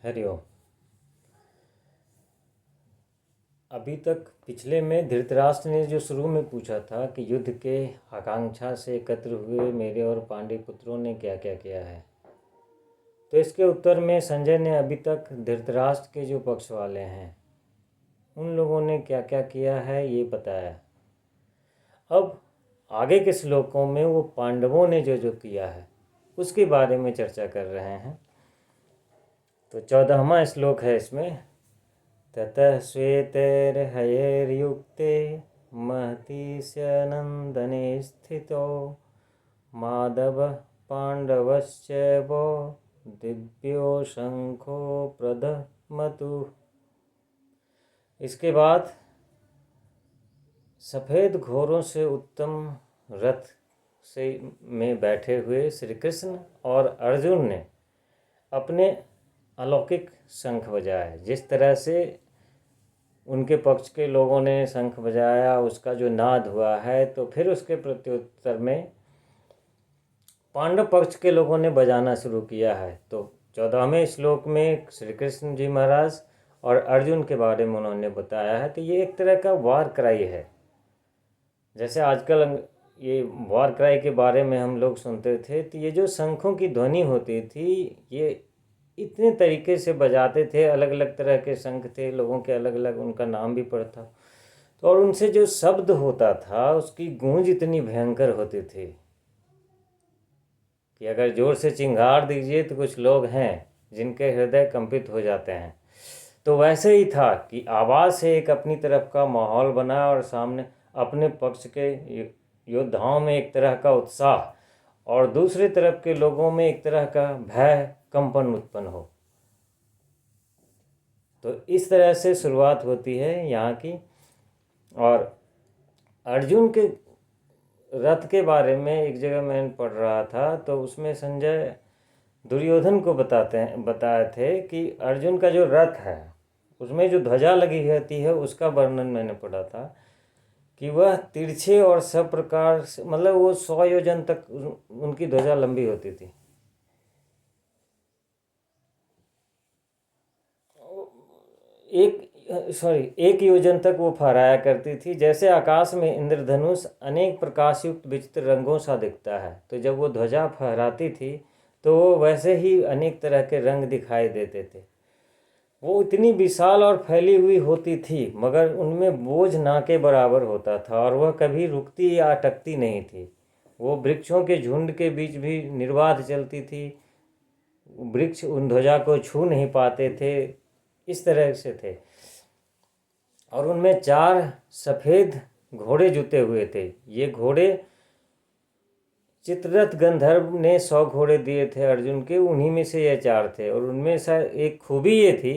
हरि ओम। अभी तक पिछले में धृतराष्ट्र ने जो शुरू में पूछा था कि युद्ध के आकांक्षा से एकत्र हुए मेरे और पांडे पुत्रों ने क्या क्या किया है, तो इसके उत्तर में संजय ने अभी तक धृतराष्ट्र के जो पक्ष वाले हैं उन लोगों ने क्या क्या किया है ये बताया। अब आगे के श्लोकों में वो पांडवों ने जो जो किया है उसके बारे में चर्चा कर रहे हैं। तो 14वां श्लोक है इसमें, ततः श्वेतैर्हयैर्युक्ते महतीस्यनन्दने स्थितो माधवः पाण्डवश्चैव दिव्यो शंखो प्रदमतु। इसके बाद सफ़ेद घोड़ों से उत्तम रथ से में बैठे हुए श्री कृष्ण और अर्जुन ने अपने अलौकिक शंख बजाए। जिस तरह से उनके पक्ष के लोगों ने शंख बजाया, उसका जो नाद हुआ है, तो फिर उसके प्रत्युत्तर में पांडव पक्ष के लोगों ने बजाना शुरू किया है। तो 14वें श्लोक में श्री कृष्ण जी महाराज और अर्जुन के बारे में उन्होंने बताया है। तो ये एक तरह का वार क्राई है। जैसे आजकल ये वार क्राई के बारे में हम लोग सुनते थे, तो ये जो शंखों की ध्वनि होती थी ये इतने तरीके से बजाते थे, अलग अलग तरह के शंख थे, लोगों के अलग अलग उनका नाम भी पड़ा था। तो और उनसे जो शब्द होता था उसकी गूंज इतनी भयंकर होती थी कि अगर जोर से चिंगार दीजिए तो कुछ लोग हैं जिनके हृदय कंपित हो जाते हैं। तो वैसे ही था कि आवाज़ से एक अपनी तरफ का माहौल बना और सामने अपने पक्ष के योद्धाओं में एक तरह का उत्साह और दूसरी तरफ के लोगों में एक तरह का भय कंपन उत्पन्न हो। तो इस तरह से शुरुआत होती है यहाँ की। और अर्जुन के रथ के बारे में एक जगह मैं पढ़ रहा था, तो उसमें संजय दुर्योधन को बताए थे कि अर्जुन का जो रथ है उसमें जो ध्वजा लगी रहती है उसका वर्णन मैंने पढ़ा था कि वह तिरछे और सब प्रकार से, मतलब वो 100 योजन तक उनकी ध्वजा लंबी होती थी। एक योजन तक वो फहराया करती थी। जैसे आकाश में इंद्रधनुष अनेक प्रकाशयुक्त विचित्र रंगों सा दिखता है, तो जब वो ध्वजा फहराती थी तो वो वैसे ही अनेक तरह के रंग दिखाई देते थे। वो इतनी विशाल और फैली हुई होती थी, मगर उनमें बोझ ना के बराबर होता था और वह कभी रुकती या अटकती नहीं थी। वो वृक्षों के झुंड के बीच भी निर्बाध चलती थी। वृक्ष उन ध्वजा को छू नहीं पाते थे, इस तरह से थे। और उनमें 4 सफ़ेद घोड़े जुते हुए थे। ये घोड़े चित्ररथ गंधर्व ने 100 घोड़े दिए थे अर्जुन के, उन्हीं में से ये 4 थे। और उनमें से एक खूबी ये थी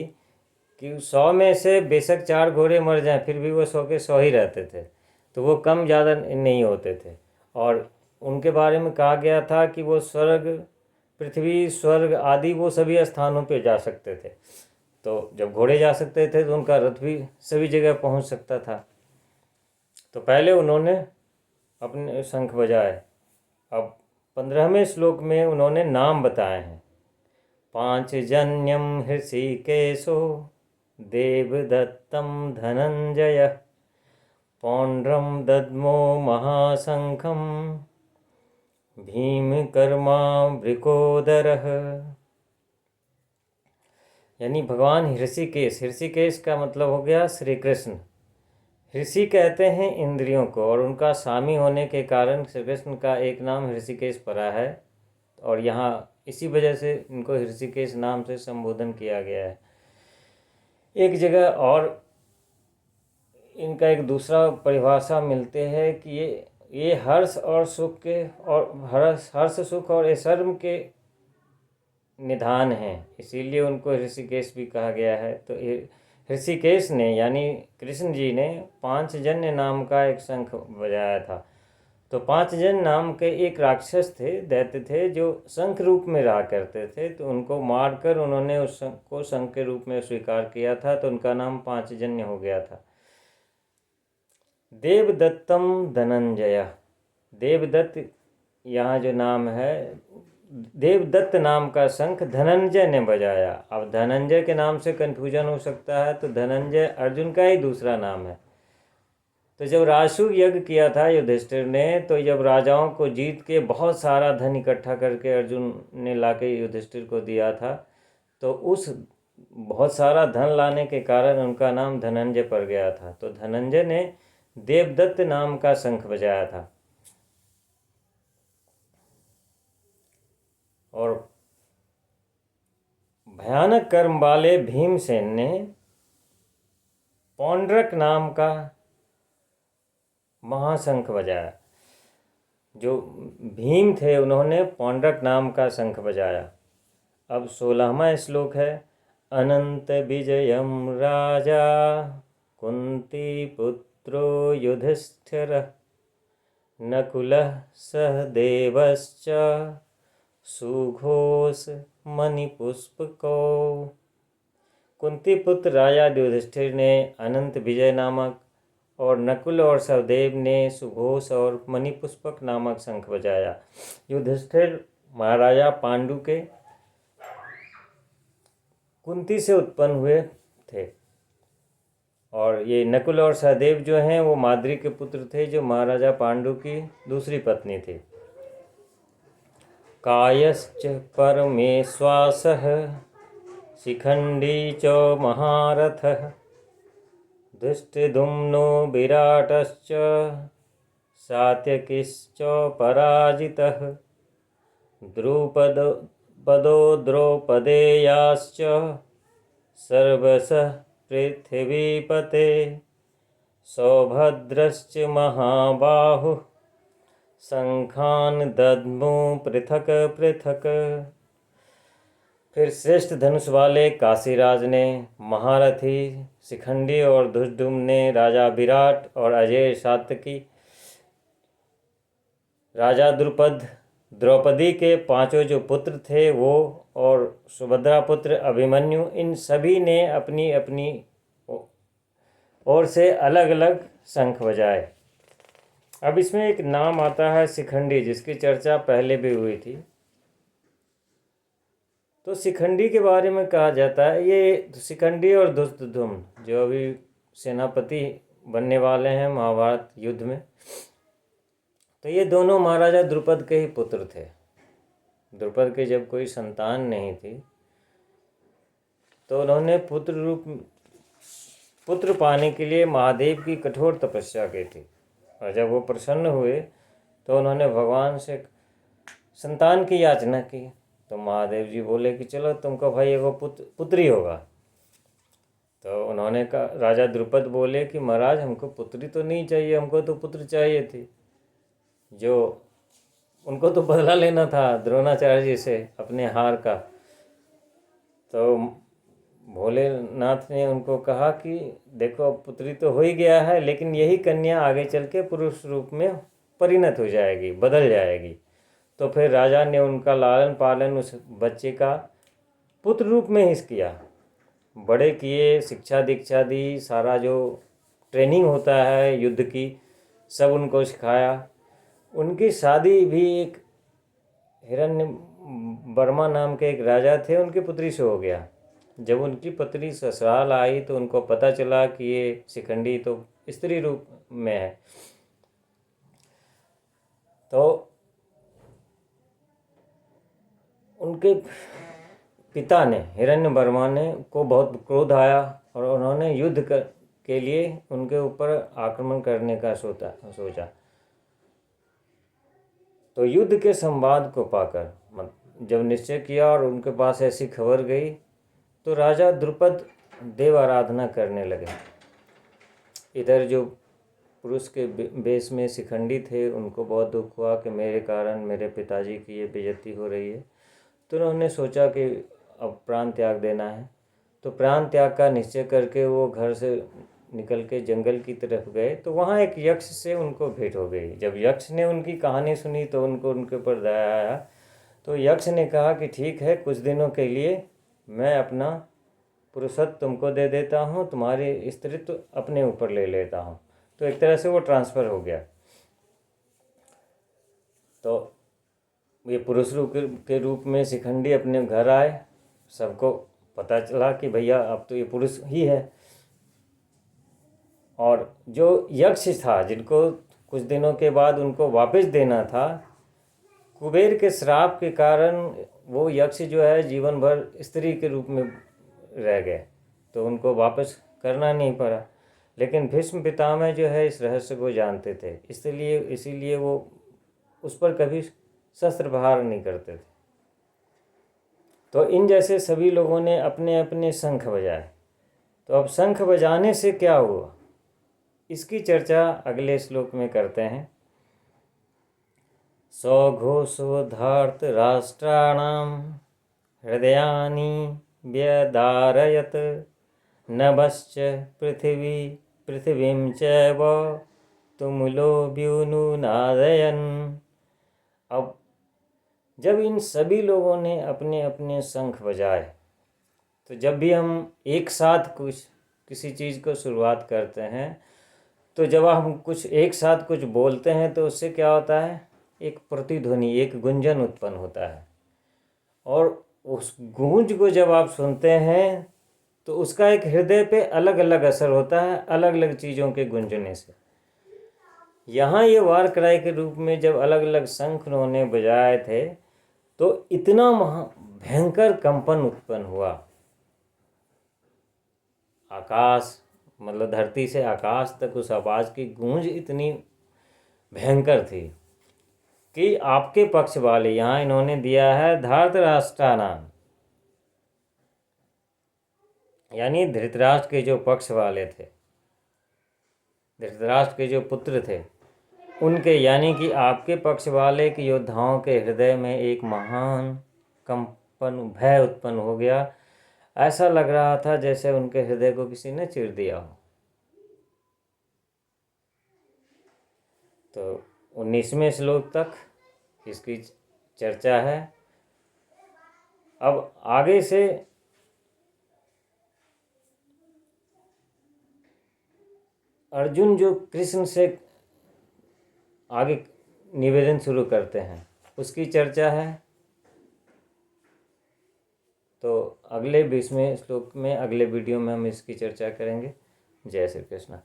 कि 100 में से बेशक 4 घोड़े मर जाएं फिर भी वो 100 के 100 ही रहते थे, तो वो कम ज़्यादा नहीं होते थे। और उनके बारे में कहा गया था कि वो स्वर्ग, पृथ्वी, स्वर्ग आदि वो सभी स्थानों पे जा सकते थे। तो जब घोड़े जा सकते थे तो उनका रथ भी सभी जगह पहुंच सकता था। तो पहले उन्होंने अपने शंख बजाए। अब 15वें श्लोक में उन्होंने नाम बताए हैं। पांचजन्यम हृषिकेशो देवदत्तम धनंजय पौंड्रम दद्मो महाशंखम भीमकर्मा वृकोदरः। यानी भगवान ऋषिकेश, ऋषिकेश का मतलब हो गया श्री कृष्ण। ऋषि कहते हैं इंद्रियों को, और उनका स्वामी होने के कारण श्री कृष्ण का एक नाम ऋषिकेश पड़ा है। और यहाँ इसी वजह से इनको ऋषिकेश नाम से संबोधन किया गया है। एक जगह और इनका एक दूसरा परिभाषा मिलते हैं कि ये हर्ष और सुख के और हर्ष सुख और ऐश्वर्य के निधान हैं, इसीलिए उनको ऋषिकेश भी कहा गया है। तो ऋषिकेश ने यानी कृष्ण जी ने पांचजन्य नाम का एक शंख बजाया था। तो पांचजन्य नाम के एक राक्षस थे, दैत्य थे, जो शंख रूप में रहा करते थे। तो उनको मारकर उन्होंने उस शंख को शंख के रूप में स्वीकार किया था, तो उनका नाम पांचजन्य हो गया था। देवदत्तम धनंजय, देवदत्त यहाँ जो नाम है, देवदत्त नाम का शंख धनंजय ने बजाया। अब धनंजय के नाम से कन्फ्यूजन हो सकता है, तो धनंजय अर्जुन का ही दूसरा नाम है। तो जब राजसूय यज्ञ किया था युधिष्ठिर ने, तो जब राजाओं को जीत के बहुत सारा धन इकट्ठा करके अर्जुन ने लाके युधिष्ठिर को दिया था, तो उस बहुत सारा धन लाने के कारण उनका नाम धनंजय पड़ गया था। तो धनंजय ने देवदत्त नाम का शंख बजाया था। और भयानक कर्म वाले भीमसेन ने पौंड्रक नाम का महाशंख बजाया। जो भीम थे उन्होंने पौंड्रक नाम का शंख बजाया। अब 16वां श्लोक है। अनंत विजयम राजा कुंती पुत्रो युधिष्ठिर नकुलः सहदेवश्च सुघोष मणिपुष्पको। कुंती पुत्र राजा युधिष्ठिर ने अनंत विजय नामक और नकुल और सहदेव ने सुघोष और मणिपुष्पक नामक शंख बजाया। युधिष्ठिर महाराजा पांडु के कुंती से उत्पन्न हुए थे, और ये नकुल और सहदेव जो हैं वो माद्री के पुत्र थे, जो महाराजा पांडु की दूसरी पत्नी थी। कायश्च परमेश्वासः शिखंडी च महारथः धृष्टद्युम्नो विराटश्च सात्यकिश्च पराजितः द्रुपदो द्रौपदेयाश्च सर्वशः पृथिवीपते सौभद्रश्च महाबाहुः शंखान दद्मो पृथक पृथक। फिर श्रेष्ठ धनुष वाले काशीराज ने, महारथी शिखंडी और धृष्टद्युम्न ने, राजा विराट और अजय सात्यकी, राजा द्रुपद, द्रौपदी के पांचों जो पुत्र थे वो, और सुभद्रा पुत्र अभिमन्यु, इन सभी ने अपनी अपनी ओर से अलग अलग शंख बजाए। अब इसमें एक नाम आता है शिखंडी, जिसकी चर्चा पहले भी हुई थी। तो शिखंडी के बारे में कहा जाता है, ये शिखंडी और धृष्टद्युम्न जो अभी सेनापति बनने वाले हैं महाभारत युद्ध में, तो ये दोनों महाराजा द्रुपद के ही पुत्र थे। द्रुपद के जब कोई संतान नहीं थी तो उन्होंने पुत्र पाने के लिए महादेव की कठोर तपस्या की थी, और जब वो प्रसन्न हुए तो उन्होंने भगवान से संतान की याचना की। तो महादेव जी बोले कि चलो तुमको भाई एगो पुत्री होगा। तो उन्होंने कहा, राजा द्रुपद बोले कि महाराज हमको पुत्री तो नहीं चाहिए, हमको तो पुत्र चाहिए थी। जो उनको तो बदला लेना था द्रोणाचार्य जी से अपने हार का। तो भोलेनाथ ने उनको कहा कि देखो पुत्री तो हो ही गया है, लेकिन यही कन्या आगे चल के पुरुष रूप में परिणत हो जाएगी, बदल जाएगी। तो फिर राजा ने उनका लालन पालन उस बच्चे का पुत्र रूप में ही किया, बड़े किए, शिक्षा दीक्षा दी, सारा जो ट्रेनिंग होता है युद्ध की सब उनको सिखाया। उनकी शादी भी एक हिरण्य वर्मा नाम के एक राजा थे, उनकी पुत्री से हो गया। जब उनकी पत्नी ससुराल आई तो उनको पता चला कि ये शिखंडी तो स्त्री रूप में है। तो उनके पिता ने, हिरण्यवर्मा ने, को बहुत क्रोध आया और उन्होंने युद्ध के लिए उनके ऊपर आक्रमण करने का सोचा। तो युद्ध के संवाद को पाकर जब निश्चय किया और उनके पास ऐसी खबर गई, तो राजा द्रुपद देव आराधना करने लगे। इधर जो पुरुष के वेश में शिखंडी थे उनको बहुत दुख हुआ कि मेरे कारण मेरे पिताजी की ये बेइज्जती हो रही है। तो उन्होंने सोचा कि अब प्राण त्याग देना है। तो प्राण त्याग का निश्चय करके वो घर से निकल के जंगल की तरफ गए। तो वहाँ एक यक्ष से उनको भेंट हो गई। जब यक्ष ने उनकी कहानी सुनी तो उनको उनके ऊपर दया आया। तो यक्ष ने कहा कि ठीक है, कुछ दिनों के लिए मैं अपना पुरुषत्व तुमको दे देता हूँ, तुम्हारी स्त्रीत्व अपने ऊपर ले लेता हूँ। तो एक तरह से वो ट्रांसफ़र हो गया। तो ये पुरुष रूप के रूप में शिखंडी अपने घर आए, सबको पता चला कि भैया अब तो ये पुरुष ही है। और जो यक्ष था, जिनको कुछ दिनों के बाद उनको वापस देना था, कुबेर के श्राप के कारण वो यक्ष जो है जीवन भर स्त्री के रूप में रह गए, तो उनको वापस करना नहीं पड़ा। लेकिन भीष्म पितामह जो है इस रहस्य को जानते थे, इसीलिए वो उस पर कभी शस्त्र प्रहार नहीं करते थे। तो इन जैसे सभी लोगों ने अपने अपने शंख बजाए। तो अब शंख बजाने से क्या हुआ, इसकी चर्चा अगले श्लोक में करते हैं। सौघोषो धर्तराष्ट्राणां हृदयानि व्यदारयत नभश्च पृथिवीं चैव तुमुलो व्युनुनादयन्। अब जब इन सभी लोगों ने अपने अपने शंख बजाए, तो जब भी हम एक साथ किसी चीज़ को शुरुआत करते हैं, तो जब हम कुछ एक साथ कुछ बोलते हैं तो उससे क्या होता है, एक प्रतिध्वनि, एक गुंजन उत्पन्न होता है। और उस गूंज को जब आप सुनते हैं तो उसका एक हृदय पे अलग अलग असर होता है, अलग अलग चीज़ों के गूंजने से। यहाँ ये वार क्राई के रूप में जब अलग अलग शंख उन्होंने बजाए थे, तो इतना भयंकर कंपन उत्पन्न हुआ। आकाश, मतलब धरती से आकाश तक उस आवाज़ की गूंज इतनी भयंकर थी कि आपके पक्ष वाले, यहाँ इन्होंने दिया है धार्तराष्ट्राणाम, यानी धृतराष्ट्र के जो पक्ष वाले थे, धृतराष्ट्र के जो पुत्र थे उनके, यानी कि आपके पक्ष वाले के योद्धाओं के हृदय में एक महान कंपन, भय उत्पन्न हो गया। ऐसा लग रहा था जैसे उनके हृदय को किसी ने चीर दिया हो। तो 19वें श्लोक तक इसकी चर्चा है। अब आगे से अर्जुन जो कृष्ण से आगे निवेदन शुरू करते हैं उसकी चर्चा है। तो अगले 20वें श्लोक में, अगले वीडियो में हम इसकी चर्चा करेंगे। जय श्री कृष्ण।